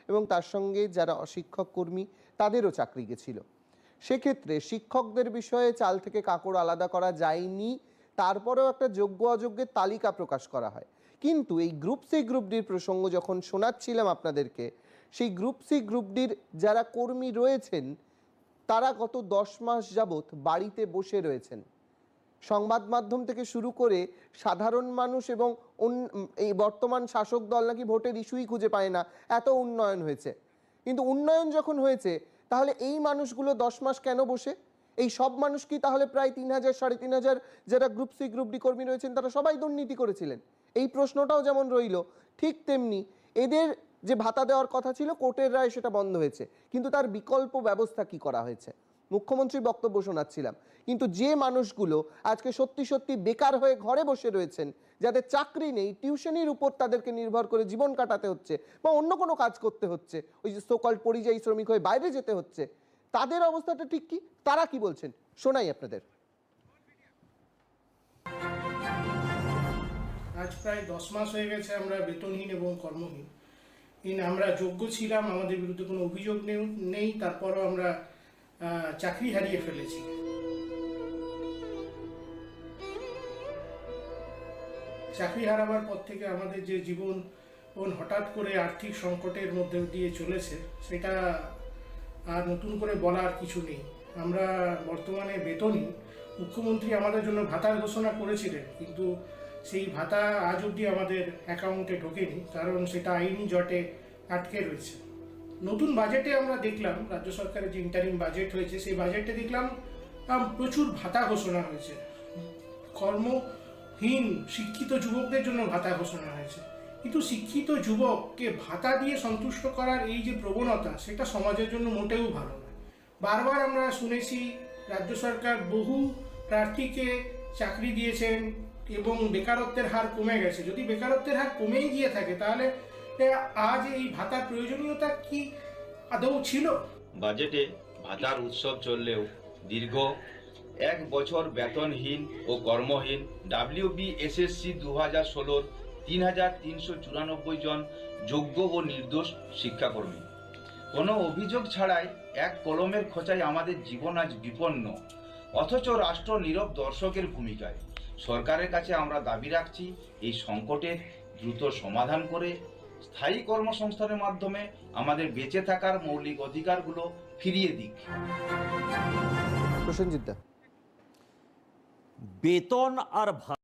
এবং তার সঙ্গে যারা অশিক্ষক কর্মী তাদেরও চাকরি গেছিল। সেক্ষেত্রে শিক্ষকদের বিষয়ে চাল থেকে কাকড় আলাদা করা যায়নি, তারপরেও একটা যোগ্য অযোগ্যের তালিকা প্রকাশ করা হয়। কিন্তু এই গ্রুপ সি গ্রুপ ডির প্রসঙ্গ যখন শোনাচ্ছিলাম আপনাদেরকে, সেই গ্রুপ সি গ্রুপ ডির যারা কর্মী রয়েছেন তারা গত 10 মাস যাবৎ বাড়িতে বসে রয়েছেন। সংবাদ মাধ্যম থেকে শুরু করে সাধারণ মানুষ এবং এই বর্তমান শাসক দল নাকি ভোটের ইস্যুই খুঁজে পায় না, এত উন্নয়ন হয়েছে। কিন্তু উন্নয়ন যখন হয়েছে তাহলে এই মানুষগুলো 10 মাস কেন বসে? এই সব মানুষ কি তাহলে প্রায় 3000 3,500 যারা গ্রুপ সি গ্রুপ ডি কর্মী রয়েছেন তারা সবাই দুর্নীতি করেছিলেন? এই প্রশ্নটাও যেমন রইল, ঠিক তেমনি এদের যে ভাতা দেওয়ার কথা ছিল কোর্টের রায় সেটা বন্ধ হয়েছে, কিন্তু তার বিকল্প ব্যবস্থা কি করা হয়েছে? মুখ্যমন্ত্রীর বক্তব্য শোনাচ্ছিলাম, কিন্তু যে মানুষগুলো আজকে সত্যি সত্যি বেকার হয়ে ঘরে বসে রয়েছেন, যাদের চাকরি নেই, টিউশনির উপর তাদেরকে নির্ভর করে জীবন কাটাতে হচ্ছে বা অন্য কোনো কাজ করতে হচ্ছে, ওই যে সোকল পরিযায়ী শ্রমিক হয়ে বাইরে যেতে হচ্ছে, তাদের অবস্থাটা ঠিক কি? তারা কি বলছেন শোনাই আপনাদের। আজ প্রায় 10 মাস হয়ে গেছে আমরা বেতনহীন এবং কর্মহীন। আমরা যোগ্য ছিলাম, আমাদের বিরুদ্ধে কোনো অভিযোগ নেই, তারপরও আমরা চাকরি হারিয়ে ফেলেছি। চাকরি হারাবার পর থেকে আমাদের যে জীবন হঠাৎ করে আর্থিক সংকটের মধ্যে দিয়ে চলেছে, সেটা আর নতুন করে বলার কিছু নেই। আমরা বর্তমানে বেতনহীন। মুখ্যমন্ত্রী আমাদের জন্য ভাতার ঘোষণা করেছিলেন, কিন্তু সেই ভাতা আজ অবধি আমাদের অ্যাকাউন্টে ঢোকেনি, কারণ সেটা আইনি জটে আটকে রয়েছে। নতুন বাজেটে আমরা দেখলাম, রাজ্য সরকারের যে ইন্টারিম বাজেট হয়েছে সেই বাজেটে দেখলাম প্রচুর ভাতা ঘোষণা হয়েছে। কর্মহীন শিক্ষিত যুবকদের জন্য ভাতা ঘোষণা হয়েছে, কিন্তু শিক্ষিত যুবককে ভাতা দিয়ে সন্তুষ্ট করার এই যে প্রবণতা, সেটা সমাজের জন্য মোটেও ভালো নয়। বারবার আমরা শুনেছি রাজ্য সরকার বহু প্রার্থীকে চাকরি দিয়েছেন এবং বেকারত্বের হার কমে গেছে। যদি বেকারত্বের হার কমেই গিয়ে থাকে তাহলে আজ এই ভাতার প্রয়োজনীয়তা কি আদৌ ছিল? বাজেটে ভাতার উৎসব চললেও দীর্ঘ 1 বছর বেতনহীন ও কর্মহীন WBSSC 2016 3,394 জন যোগ্য ও নির্দোষ শিক্ষাকর্মী। কোনো অভিযোগ ছাড়াই এক কলমের খোঁচায় আমাদের জীবন আজ বিপন্ন, অথচ রাষ্ট্র নীরব দর্শকের ভূমিকায়। সরকারের কাছে আমরা দাবি রাখছি এই সংকটের দ্রুত সমাধান করে স্থায়ী কর্মসংস্থানের মাধ্যমে আমাদের বেঁচে থাকার মৌলিক অধিকারগুলো ফিরিয়ে দিক। প্রসেনজিৎ দা, বেতন আর